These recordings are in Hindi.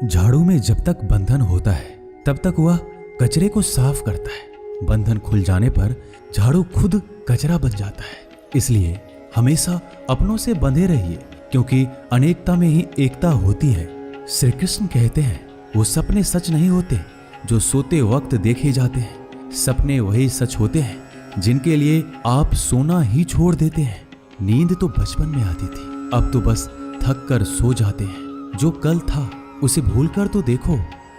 झाड़ू में जब तक बंधन होता है तब तक वह कचरे को साफ करता है। बंधन खुल जाने पर झाड़ू खुद कचरा बन जाता है। इसलिए हमेशा अपनों से बंधे रहिए, क्योंकि अनेकता में ही एकता होती है। श्री कृष्ण कहते हैं, वो सपने सच नहीं होते जो सोते वक्त देखे जाते हैं। सपने वही सच होते हैं जिनके लिए आप सोना ही छोड़ देते हैं। नींद तो बचपन में आती थी, अब तो बस थक कर सो जाते हैं। जो कल था उसे भूल कर तो देखो,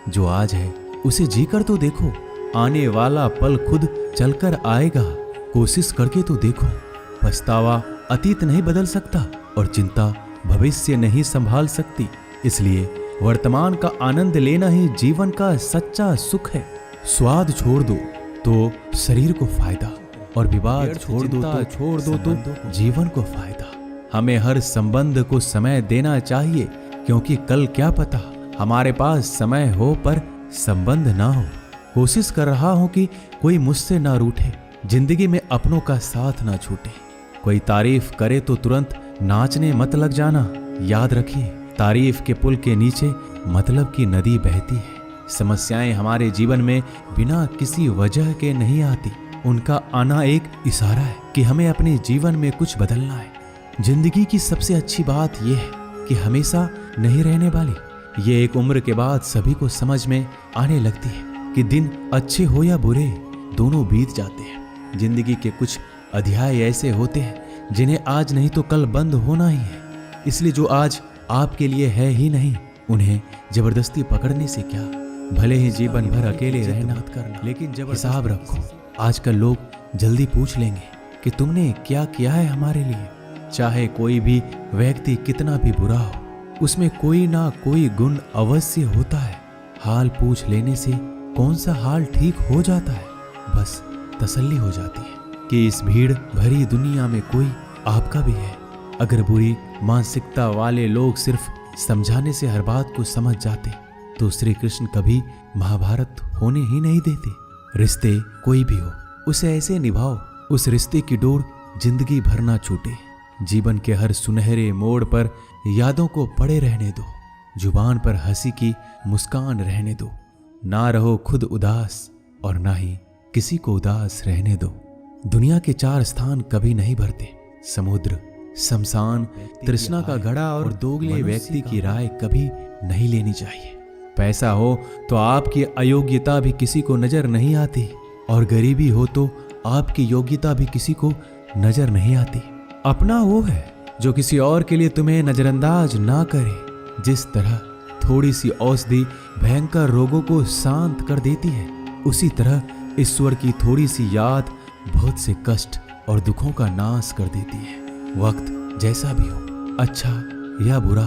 जो आज है उसे जी कर तो देखो। आने वाला पल खुद चलकर आएगा, कोशिश करके तो देखो। पछतावा अतीत नहीं बदल सकता और चिंता भविष्य नहीं संभाल सकती। इसलिए वर्तमान का आनंद लेना ही जीवन का सच्चा सुख है। स्वाद छोड़ दो तो शरीर को फायदा, और विवाद छोड़ दो तो जीवन को फायदा। हमें हर संबंध को समय देना चाहिए, क्योंकि कल क्या पता हमारे पास समय हो पर संबंध ना हो। कोशिश कर रहा हूं कि कोई मुझसे ना रूठे, जिंदगी में अपनों का साथ ना छूटे। कोई तारीफ करे तो तुरंत नाचने मत लग जाना। याद रखिए, तारीफ के पुल के नीचे मतलब की नदी बहती है। समस्याएं हमारे जीवन में बिना किसी वजह के नहीं आती। उनका आना एक इशारा है कि हमें अपने जीवन में कुछ बदलना है। जिंदगी की सबसे अच्छी बात यह है कि हमेशा नहीं रहने वाली। ये एक उम्र के बाद सभी को समझ में आने लगती है कि दिन अच्छे हो या बुरे, दोनों बीत जाते हैं। जिंदगी के कुछ अध्याय ऐसे होते हैं जिन्हें आज नहीं तो कल बंद होना ही है। इसलिए जो आज आपके लिए है ही नहीं, उन्हें जबरदस्ती पकड़ने से क्या। भले ही जीवन भर अकेले रहना मत करना, लेकिन जब हिसाब रखो। आजकल लोग जल्दी पूछ लेंगे कि तुमने क्या किया है हमारे लिए। चाहे कोई भी व्यक्ति कितना भी बुरा हो, उसमें कोई ना कोई गुण अवश्य होता है। हाल पूछ लेने से कौन सा हाल ठीक हो जाता है, बस तसल्ली हो जाती है कि इस भीड़ भरी दुनिया में कोई आपका भी है। अगर बुरी मानसिकता वाले लोग सिर्फ समझाने से हर बात को समझ जाते तो श्री कृष्ण कभी महाभारत होने ही नहीं देते। रिश्ते कोई भी हो, उसे ऐसे निभाओ उस रिश्ते की डोर जिंदगी भर ना छूटे। जीवन के हर सुनहरे मोड़ पर यादों को पड़े रहने दो। जुबान पर हंसी की मुस्कान रहने दो। ना रहो खुद उदास और ना ही किसी को उदास रहने दो। दुनिया के 4 स्थान कभी नहीं भरते, समुद्र, शमशान, तृष्णा का घड़ा और दोगले व्यक्ति की राय कभी नहीं लेनी चाहिए। पैसा हो तो आपकी अयोग्यता भी किसी को नजर नहीं आती, और गरीबी हो तो आपकी योग्यता भी किसी को नजर नहीं आती। अपना वो है जो किसी और के लिए तुम्हें नजरअंदाज ना करे। जिस तरह थोड़ी सी औषधि भयंकर रोगों को शांत कर देती है, उसी तरह ईश्वर की थोड़ी सी याद बहुत से कष्ट और दुखों का नाश कर देती है। वक्त जैसा भी हो, अच्छा या बुरा,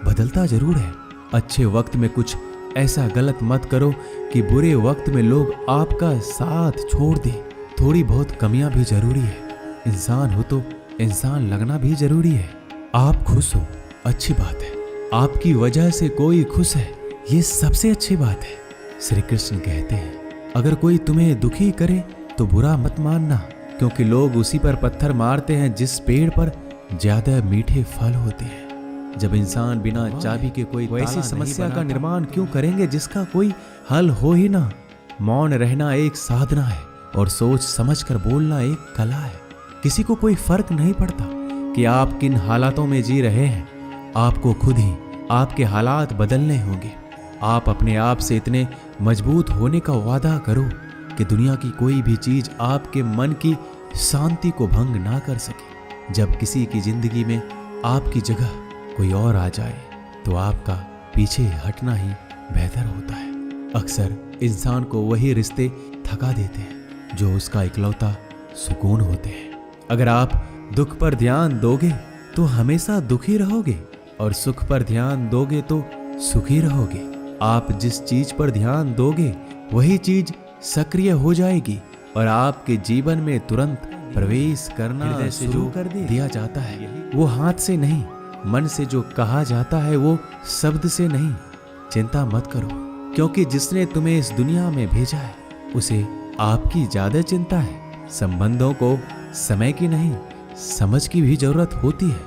बदलता जरूर है। अच्छे वक्त में कुछ ऐसा गलत मत करो कि बुरे वक्त में लोग आपका साथ छोड़ दें। थोड़ी बहुत कमियां भी जरूरी है। इंसान हो तो इंसान लगना भी जरूरी है। आप खुश हो, अच्छी बात है। आपकी वजह से कोई खुश है, ये सबसे अच्छी बात है। श्री कृष्ण कहते हैं, अगर कोई तुम्हें दुखी करे तो बुरा मत मानना, क्योंकि लोग उसी पर पत्थर मारते हैं जिस पेड़ पर ज्यादा मीठे फल होते हैं। जब इंसान बिना चाबी के कोई ऐसी समस्या का निर्माण क्यों करेंगे जिसका कोई हल हो ही ना। मौन रहना एक साधना है और सोच समझकर बोलना एक कला है। किसी को कोई फर्क नहीं पड़ता कि आप किन हालातों में जी रहे हैं। आपको खुद ही आपके हालात बदलने होंगे। आप अपने आप से इतने मजबूत होने का वादा करो कि दुनिया की कोई भी चीज आपके मन की शांति को भंग ना कर सके। जब किसी की जिंदगी में आपकी जगह कोई और आ जाए तो आपका पीछे हटना ही बेहतर होता है। अक्सर इंसान को वही रिश्ते थका देते हैं जो उसका इकलौता सुकून होते हैं। अगर आप दुख पर ध्यान दोगे तो हमेशा दुखी रहोगे, और सुख पर ध्यान दोगे तो सुखी रहोगे। आप जिस चीज पर ध्यान दोगे वही चीज सक्रिय हो जाएगी, और आपके जीवन में तुरंत प्रवेश करना शुरू कर दिया जाता है। वो हाथ से नहीं, मन से जो कहा जाता है वो शब्द से नहीं। चिंता मत करो, क्योंकि जिसने तुम्हें इस दुनिया में भेजा है उसे आपकी ज्यादा चिंता है। संबंधों को समय की नहीं, समझ की भी जरूरत होती है।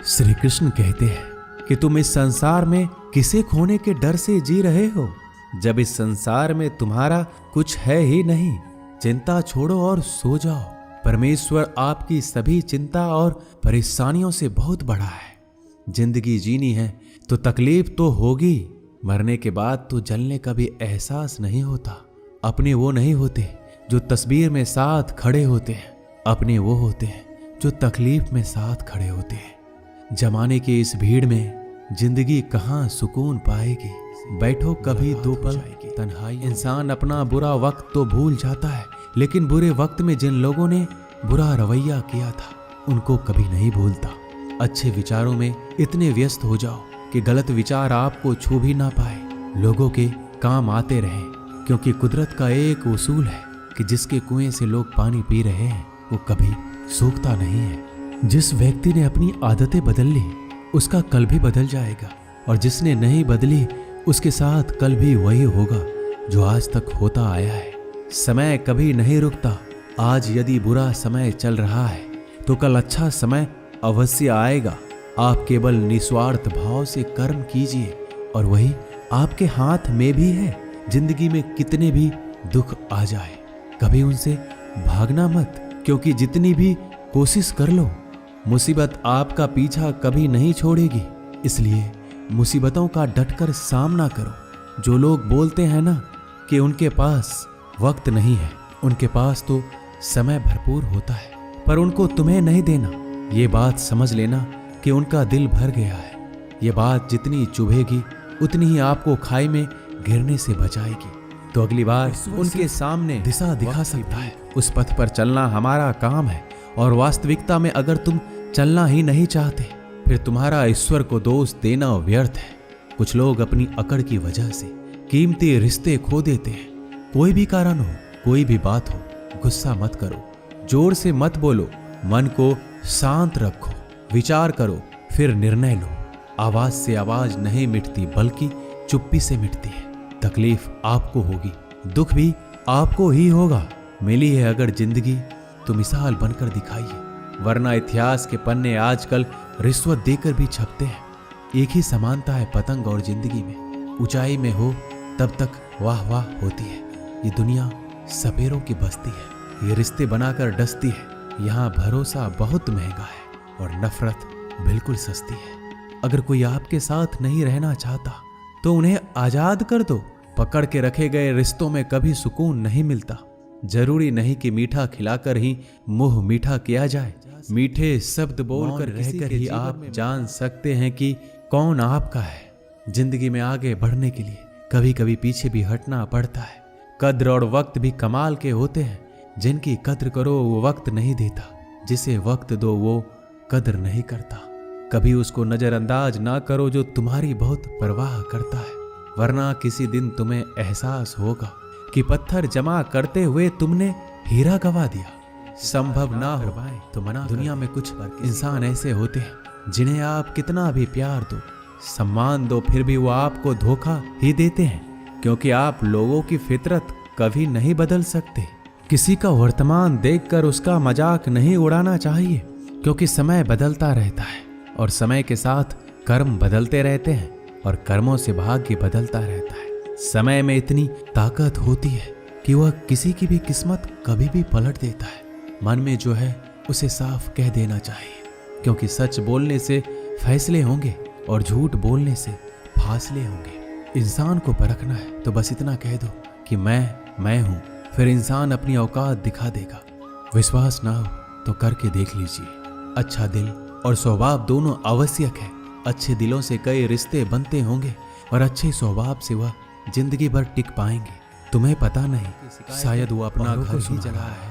श्री कृष्ण कहते हैं कि तुम इस संसार में किसे खोने के डर से जी रहे हो? जब इस संसार में तुम्हारा कुछ है ही नहीं, चिंता छोड़ो और सो जाओ। परमेश्वर आपकी सभी चिंता और परेशानियों से बहुत बड़ा है। जिंदगी जीनी है तो तकलीफ तो होगी। मरने के बाद तो जलने का भी एहसास नहीं होता। अपने वो नहीं होते जो तस्वीर में साथ खड़े होते हैं, अपने वो होते हैं जो तकलीफ में साथ खड़े होते हैं। जमाने की इस भीड़ में जिंदगी कहाँ सुकून पाएगी। बैठो कभी दो पल तन्हाई। इंसान अपना बुरा वक्त तो भूल जाता है, लेकिन बुरे वक्त में जिन लोगों ने बुरा रवैया किया था उनको कभी नहीं भूलता। अच्छे विचारों में इतने व्यस्त हो जाओ कि गलत विचार आपको छू भी ना पाए। लोगों के काम आते रहें, क्योंकि कुदरत का एक उसूल है कि जिसके कुएं से लोग पानी पी रहे हैं वो कभी सूखता नहीं है। जिस व्यक्ति ने अपनी आदतें बदल ली उसका कल भी बदल जाएगा, और जिसने नहीं बदली उसके साथ कल भी वही होगा जो आज तक होता आया है। समय कभी नहीं रुकता। आज यदि बुरा समय चल रहा है तो कल अच्छा समय अवश्य आएगा। आप केवल निस्वार्थ भाव से कर्म कीजिए और वही आपके हाथ में भी है। जिंदगी में कितने भी दुख आ जाए कभी उनसे भागना मत, क्योंकि जितनी भी कोशिश कर लो मुसीबत आपका पीछा कभी नहीं छोड़ेगी। इसलिए मुसीबतों का डटकर सामना करो। जो लोग बोलते हैं ना कि उनके पास वक्त नहीं है, उनके पास तो समय भरपूर होता है, पर उनको तुम्हें नहीं देना। ये बात समझ लेना कि उनका दिल भर गया है। ये बात जितनी चुभेगी उतनी ही आपको खाई में गिरने से बचाएगी। तो अगली बार उनके सामने दिशा दिखा सकता है। उस पथ पर चलना हमारा काम है, और वास्तविकता में अगर तुम चलना ही नहीं चाहते फिर तुम्हारा ईश्वर को दोष देना व्यर्थ है। कुछ लोग अपनी अकड़ की वजह से कीमती रिश्ते खो देते हैं। कोई भी कारण हो, कोई भी बात हो, गुस्सा मत करो, जोर से मत बोलो, मन को शांत रखो, विचार करो, फिर निर्णय लो। आवाज से आवाज नहीं मिटती, बल्कि चुप्पी से मिटती है। तकलीफ आपको होगी, दुख भी आपको ही होगा। मिली है अगर जिंदगी तो मिसाल बनकर दिखाइए, वरना इतिहास के पन्ने आजकल रिश्वत देकर भी छपते हैं। एक ही समानता है पतंग और जिंदगी में। ऊंचाई में हो तब तक वाह वाह होती है। ये दुनिया सपेरों की बस्ती है, ये रिश्ते बनाकर डसती है। यहाँ भरोसा बहुत महंगा है और नफरत बिल्कुल सस्ती है। अगर कोई आपके साथ नहीं रहना चाहता तो उन्हें आजाद कर दो। पकड़ के रखे गए रिश्तों में कभी सुकून नहीं मिलता। जरूरी नहीं कि मीठा खिलाकर ही मुंह मीठा किया जाए। मीठे शब्द बोलकर रहकर ही आप जान सकते हैं कि कौन आपका है। जिंदगी में आगे बढ़ने के लिए कभी कभी पीछे भी हटना पड़ता है। कद्र और वक्त भी कमाल के होते हैं। जिनकी कद्र करो वो वक्त नहीं देता, जिसे वक्त दो वो कद्र नहीं करता। कभी उसको नजरअंदाज ना करो जो तुम्हारी बहुत परवाह करता है, वरना किसी दिन तुम्हें एहसास होगा कि पत्थर जमा करते हुए तुमने हीरा गवा दिया। संभव ना हो तो मना। दुनिया में कुछ इंसान ऐसे होते हैं जिन्हें आप कितना भी प्यार दो, सम्मान दो, फिर भी वो आपको धोखा ही देते हैं, क्योंकि आप लोगों की फितरत कभी नहीं बदल सकते। किसी का वर्तमान देखकर उसका मजाक नहीं उड़ाना चाहिए, क्योंकि समय बदलता रहता है और समय के साथ कर्म बदलते रहते हैं और कर्मों से भाग्य बदलता रहता है। समय में इतनी ताकत होती है कि वह किसी की भी किस्मत कभी भी पलट देता है। मन में जो है उसे साफ कह देना चाहिए, क्योंकि सच बोलने से फैसले होंगे और झूठ बोलने से फासले होंगे। इंसान को परखना है तो बस इतना कह दो कि मैं हूं, फिर इंसान अपनी औकात दिखा देगा। विश्वास ना हो तो करके देख लीजिए। अच्छा दिल और स्वभाव दोनों आवश्यक है। अच्छे दिलों से कई रिश्ते बनते होंगे और अच्छे स्वभाव से वह जिंदगी भर टिक पाएंगे। तुम्हें पता नहीं, शायद वो अपना घर ही जला है।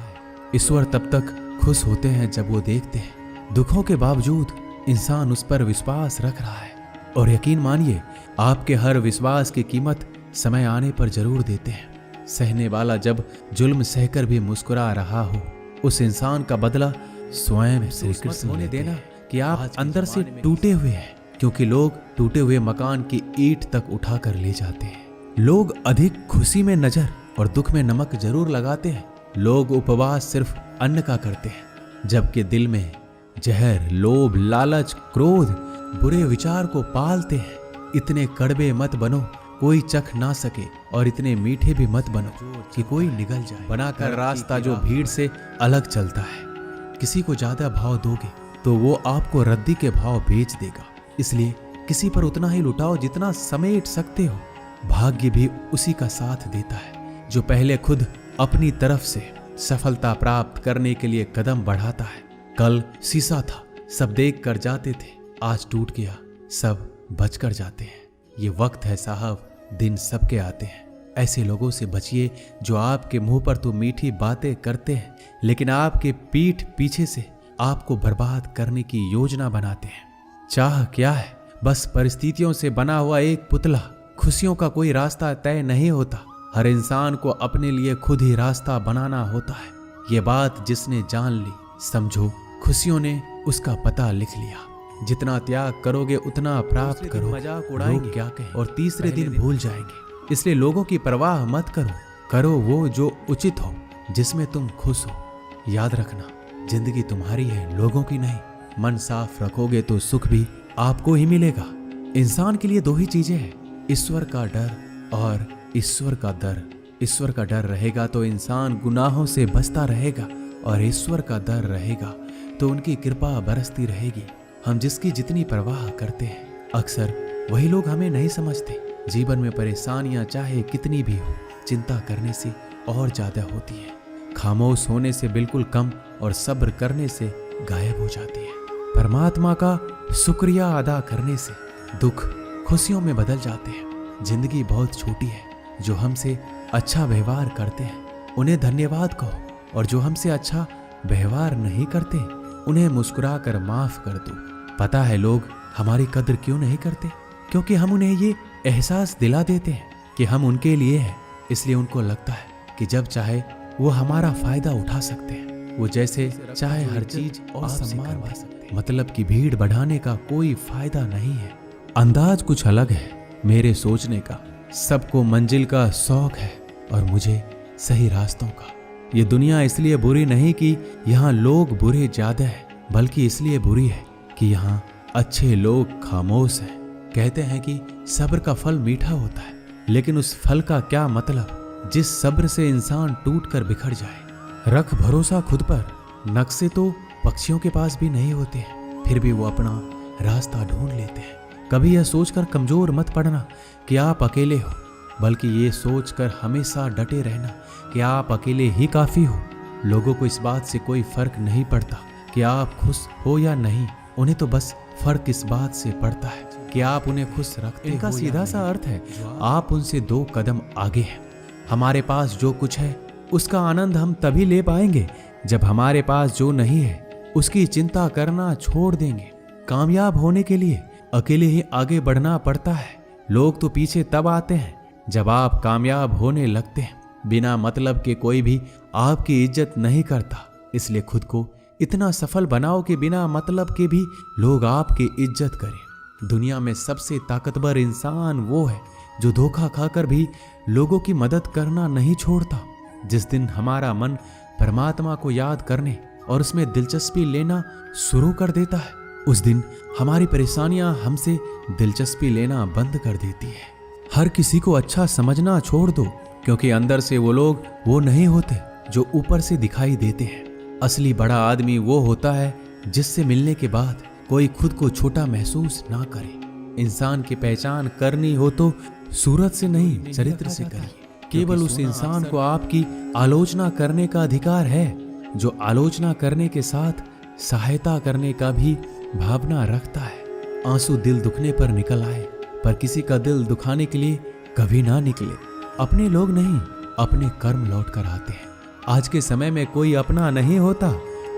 ईश्वर तब तक खुश होते हैं जब वो देखते हैं दुखों के बावजूद इंसान उस पर विश्वास रख रहा है। और यकीन मानिए, आपके हर विश्वास की कीमत समय आने पर जरूर देते हैं। सहने वाला जब जुल्म सहकर भी मुस्कुरा रहा हो, उस इंसान का बदला स्वयं श्री कृष्ण होने देना कि आप अंदर से टूटे हुए हैं, क्योंकि लोग टूटे हुए मकान की ईंट तक उठा कर ले जाते हैं। लोग अधिक खुशी में नजर और दुख में नमक जरूर लगाते हैं। लोग उपवास सिर्फ अन्न का करते हैं, जबकि दिल में जहर, लोभ, लालच, क्रोध, बुरे विचार को पालते हैं। इतने कड़वे मत बनो कोई चख ना सके, और इतने मीठे भी मत बनो कि कोई निगल जाए। बनाकर रास्ता जो भीड़ से अलग चलता है, किसी को ज्यादा भाव दोगे तो वो आपको रद्दी के भाव बेच देगा। इसलिए किसी पर उतना ही लुटाओ जितना समेट सकते हो। भाग्य भी उसी का साथ देता है जो पहले खुद अपनी तरफ से सफलता प्राप्त करने के लिए कदम बढ़ाता है। कल शीशा था, सब देख कर जाते थे, आज टूट गया, सब बच कर जाते हैं। ये वक्त है साहब, दिन सबके आते हैं। ऐसे लोगों से बचिए जो आपके मुंह पर तो मीठी बातें करते हैं, लेकिन आपके पीठ पीछे से आपको बर्बाद करने की योजना बनाते हैं। चाह क्या है? बस परिस्थितियों से बना हुआ एक पुतला। खुशियों का कोई रास्ता तय नहीं होता, हर इंसान को अपने लिए खुद ही रास्ता बनाना होता है। ये बात जिसने जान ली, समझो खुशियों ने उसका पता लिख लिया। जितना त्याग करोगे उतना प्राप्त करो। मजाक उड़ाएंगे क्या कहें और तीसरे दिन भूल जाएंगे। इसलिए लोगों की परवाह मत करो, करो वो जो उचित हो, जिसमें तुम खुश हो। याद रखना, जिंदगी तुम्हारी है, लोगों की नहीं। मन साफ रखोगे तो सुख भी आपको ही मिलेगा। इंसान के लिए दो ही चीजें हैं, ईश्वर का डर और ईश्वर का डर। ईश्वर का डर रहेगा तो इंसान गुनाहों से बचता रहेगा, और ईश्वर का डर रहेगा तो उनकी कृपा बरसती रहेगी। हम जिसकी जितनी परवाह करते हैं, अक्सर वही लोग हमें नहीं समझते। जीवन में परेशानियां चाहे कितनी भी हो, चिंता करने से और ज्यादा होती है। खामोश होने से बिल्कुल कम और सब्र करने से गायब हो जाती है। परमात्मा का शुक्रिया अदा करने से दुख खुशियों में बदल जाते हैं। जिंदगी बहुत छोटी है, जो हमसे अच्छा व्यवहार करते हैं उन्हें धन्यवाद कहो, और जो हमसे अच्छा व्यवहार नहीं करते उन्हें मुस्कुरा कर माफ कर दो। पता है लोग हमारी कदर क्यों नहीं करते? क्योंकि हम उन्हें ये एहसास दिला देते हैं कि हम उनके लिए हैं। इसलिए उनको लगता है कि जब चाहे वो हमारा फायदा उठा सकते हैं। वो जैसे चाहे हर चीज और सम्मान पा सकते हैं। मतलब की भीड़ बढ़ाने का कोई फायदा नहीं है। अंदाज कुछ अलग है मेरे सोचने का। सबको मंजिल का शौक है और मुझे सही रास्तों का। ये दुनिया इसलिए बुरी नहीं कि यहाँ लोग बुरे ज्यादा हैं, बल्कि इसलिए बुरी है कि यहाँ अच्छे लोग खामोश हैं। कहते हैं कि सब्र का फल मीठा होता है, लेकिन उस फल का क्या मतलब जिस सब्र से इंसान टूट कर बिखर जाए। रख भरोसा खुद पर। नक्शे तो पक्षियों के पास भी नहीं होते हैं, फिर भी वो अपना रास्ता ढूंढ लेते हैं। कभी यह सोचकर कमजोर मत पड़ना कि आप अकेले हो, बल्कि ये सोचकर हमेशा डटे रहना कि आप अकेले ही काफी हो। लोगों को इस बात से कोई फर्क नहीं पड़ता कि आप खुश हो या नहीं, उन्हें तो बस फर्क इस बात से पड़ता है कि आप उन्हें खुश रखते हो। इनका सीधा सा अर्थ है आप उनसे 2 कदम आगे हैं। हमारे पास जो कुछ है उसका आनंद हम तभी ले पाएंगे जब हमारे पास जो नहीं है उसकी चिंता करना छोड़ देंगे। कामयाब होने के लिए अकेले ही आगे बढ़ना पड़ता है। लोग तो पीछे तब आते हैं जब आप कामयाब होने लगते हैं। बिना मतलब के कोई भी आपकी इज्जत नहीं करता, इसलिए खुद को इतना सफल बनाओ कि बिना मतलब के भी लोग आपकी इज्जत करें। दुनिया में सबसे ताकतवर इंसान वो है जो धोखा खाकर भी लोगों की मदद करना नहीं छोड़ता। जिस दिन हमारा मन परमात्मा को याद करने और उसमें दिलचस्पी लेना शुरू कर देता है, उस दिन हमारी परेशानियां हमसे दिलचस्पी लेना बंद कर देती है। हर किसी को अच्छा समझना छोड़ दो, क्योंकि अंदर से वो लोग वो नहीं होते जो ऊपर से दिखाई देते हैं। असली बड़ा आदमी वो होता है जिससे मिलने के बाद कोई खुद को छोटा महसूस ना करे। इंसान की पहचान करनी हो तो सूरत से नहीं, चरित्र से करिए। केवल उस इंसान को आपकी आलोचना करने का अधिकार है जो आलोचना करने के साथ सहायता करने का भी भावना रखता है। आंसू दिल दुखने पर निकल आए, पर किसी का दिल दुखाने के लिए कभी ना निकले। अपने लोग नहीं, अपने कर्म लौट कर आते हैं। आज के समय में कोई अपना नहीं होता।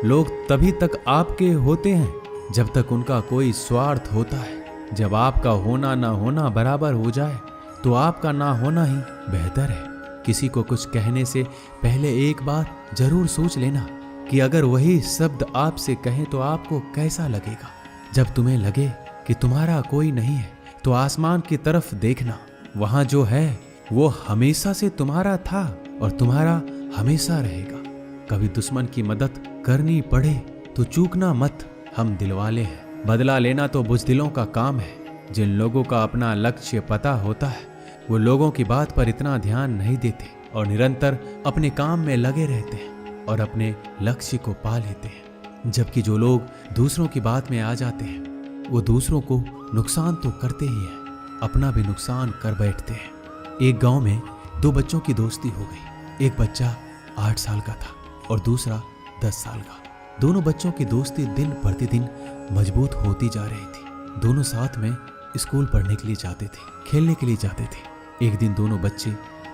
लोग तभी तक आपके होते हैं जब तक उनका कोई स्वार्थ होता है। जब आपका होना ना होना बराबर हो जाए तो आपका ना होना ही बेहतर है। किसी को कुछ कहने से पहले एक बार जरूर सोच लेना कि अगर वही शब्द आपसे कहें तो आपको कैसा लगेगा। जब तुम्हें लगे कि तुम्हारा कोई नहीं है तो आसमान की तरफ देखना, वहां जो है वो हमेशा से तुम्हारा था और तुम्हारा हमेशा रहेगा। कभी दुश्मन की मदद करनी पड़े तो चूकना मत, हम दिलवाले हैं। बदला लेना तो बुजदिलों का काम है। जिन लोगों का अपना लक्ष्य पता होता है वो लोगों की बात पर इतना ध्यान नहीं देते और निरंतर अपने काम में लगे रहते हैं और अपने लक्ष्य को पा लेते हैं। जबकि जो लोग दूसरों की बात में आ जाते हैं वो दूसरों को नुकसान तो करते ही हैं, अपना भी नुकसान कर बैठते हैं। एक गांव में दो बच्चों की दोस्ती हो गई। एक बच्चा 8 साल का था और दूसरा 10 साल का। दोनों बच्चों की दोस्ती दिन प्रतिदिन मजबूत होती जा रही थी। दोनों साथ में स्कूल पढ़ने के लिए जाते थे, खेलने के लिए जाते थे। एक दिन दोनों बच्चे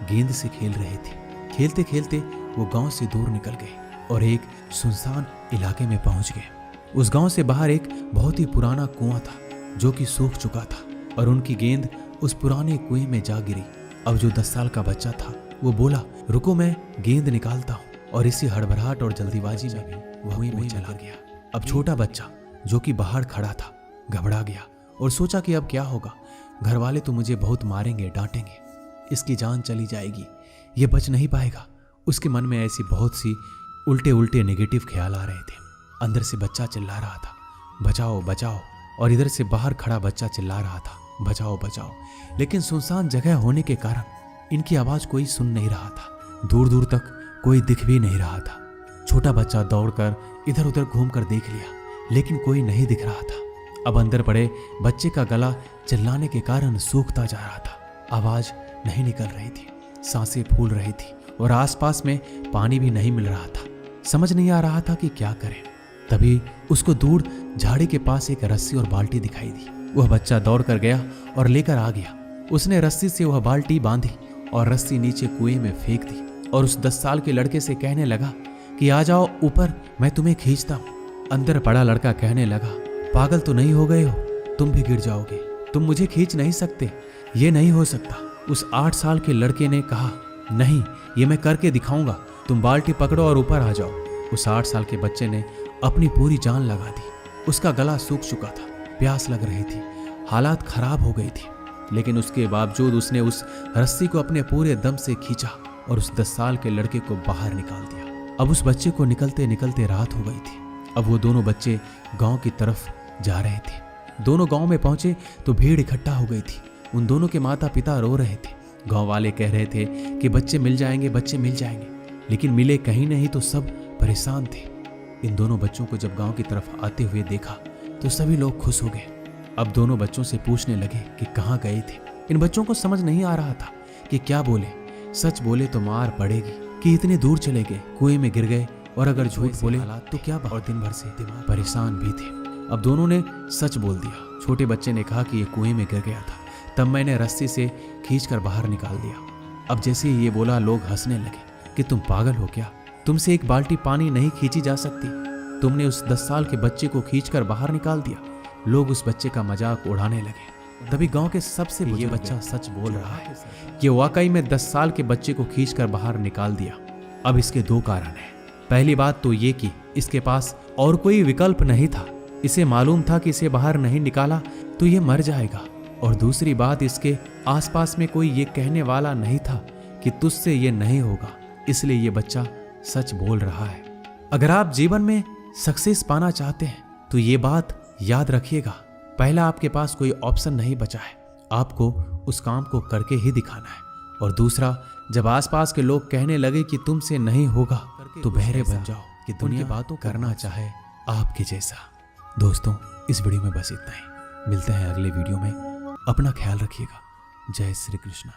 गेंद से खेल रहे थे। खेलते खेलते वो गांव से दूर निकल गए और एक सुनसान इलाके में पहुंच गए। उस गांव से बाहर एक बहुत ही पुराना कुआं था जो कि सूख चुका था और उनकी गेंद उस पुराने कुएं में जा गिरी। अब जो 10 साल का बच्चा था वो बोला, रुको मैं गेंद निकालता हूँ, और इसी हड़बड़ाहट और जल्दीबाजी में भी वो कुएं में चला गया। अब छोटा बच्चा जो कि बाहर खड़ा था घबरा गया और सोचा कि अब क्या होगा, घर वाले तो मुझे बहुत मारेंगे, डांटेंगे, इसकी जान चली जाएगी, ये बच नहीं पाएगा। उसके मन में ऐसी बहुत सी उल्टे उल्टे नेगेटिव ख्याल आ रहे थे। अंदर से बच्चा चिल्ला रहा था, बचाओ बचाओ, और इधर से बाहर खड़ा बच्चा चिल्ला रहा था, बचाओ बचाओ। लेकिन सुनसान जगह होने के कारण इनकी आवाज कोई सुन नहीं रहा था। दूर दूर तक कोई दिख भी नहीं रहा था। छोटा बच्चा दौड़कर इधर उधर घूमकर देख लिया, लेकिन कोई नहीं दिख रहा था। अब अंदर पड़े बच्चे का गला चिल्लाने के कारण सूखता जा रहा था। आवाज नहीं निकल रही थी, सांसें फूल रही थी और आसपास में पानी भी नहीं मिल रहा था। समझ नहीं आ रहा था कि क्या करें। तभी उसको दूर झाड़ी के पास एक रस्सी और बाल्टी दिखाई दी। वह बच्चा दौड़ कर गया और लेकर आ गया। उसने रस्सी से वह बाल्टी बांधी और रस्सी नीचे कुएं में फेंक दी और उस 10 साल के लड़के से कहने लगा कि आ जाओ ऊपर, मैं तुम्हें खींचता हूँ। अंदर पड़ा लड़का कहने लगा, पागल तो नहीं हो गए हो, तुम भी गिर जाओगे, तुम मुझे खींच नहीं सकते, ये नहीं हो सकता। उस 8 साल के लड़के ने कहा, नहीं, ये मैं करके दिखाऊंगा, तुम बाल्टी पकड़ो और ऊपर आ जाओ। उस 8 साल के बच्चे ने अपनी पूरी जान लगा दी। उसका गला सूख चुका था, प्यास लग रही थी, हालात खराब हो गई थी, लेकिन उसके बावजूद उसने उस रस्सी को अपने पूरे दम से खींचा और उस 10 साल के लड़के को बाहर निकाल दिया। अब उस बच्चे को निकलते निकलते रात हो गई थी। अब वो दोनों बच्चे गांव की तरफ जा रहे थे। दोनों गांव में पहुंचे तो भीड़ इकट्ठा हो गई थी। उन दोनों के माता पिता रो रहे थे। गांव वाले कह रहे थे कि बच्चे मिल जाएंगे, बच्चे मिल जाएंगे, लेकिन मिले कहीं नहीं तो सब परेशान थे। इन दोनों बच्चों को जब गांव की तरफ आते हुए देखा तो सभी लोग खुश हो गए। अब दोनों बच्चों से पूछने लगे कि कहाँ गए थे। इन बच्चों को समझ नहीं आ रहा था कि क्या बोले, सच बोले तो मार पड़ेगी कि इतने दूर चले गए, कुएं में गिर गए, और अगर झूठ बोले तो क्या बात। और दिन भर से परेशान भी थे। अब दोनों ने सच बोल दिया। छोटे बच्चे ने कहा कि ये कुएं में गिर गया था, तब मैंने रस्सी से खींचकर बाहर निकाल दिया। अब जैसे ही ये बोला लोग हंसने लगे कि तुम पागल हो क्या, तुमसे एक बाल्टी पानी नहीं खींची जा सकती, तुमने उस 10 साल के बच्चे को खींचकर बाहर निकाल दिया। लोग उस बच्चे का मजाक उड़ाने लगे। तभी गांव के सबसे ये बच्चा सच बोल रहा है, ये वाकई में 10 साल के बच्चे को खींचकर बाहर निकाल दिया। अब इसके 2 कारण हैं। पहली बात तो ये कि इसके पास और कोई विकल्प नहीं था। इसे मालूम था कि इसे बाहर नहीं निकाला तो ये मर जाएगा। और दूसरी बात, इसके आसपास में कोई ये कहने वाला नहीं था कि तुझसे ये नहीं होगा, इसलिए ये बच्चा सच बोल रहा है। अगर आप जीवन में सक्सेस पाना चाहते हैं तो ये बात याद रखिएगा, पहला आपके पास कोई ऑप्शन नहीं बचा है, आपको उस काम को करके ही दिखाना है। और दूसरा, जब आसपास के लोग कहने लगे कि तुमसे नहीं होगा तो बहरे बन जाओ कि दुनिया बातों करना चाहे आपके जैसा। दोस्तों, इस वीडियो में बस इतना ही। मिलते हैं अगले वीडियो में। अपना ख्याल रखिएगा। जय श्री कृष्ण।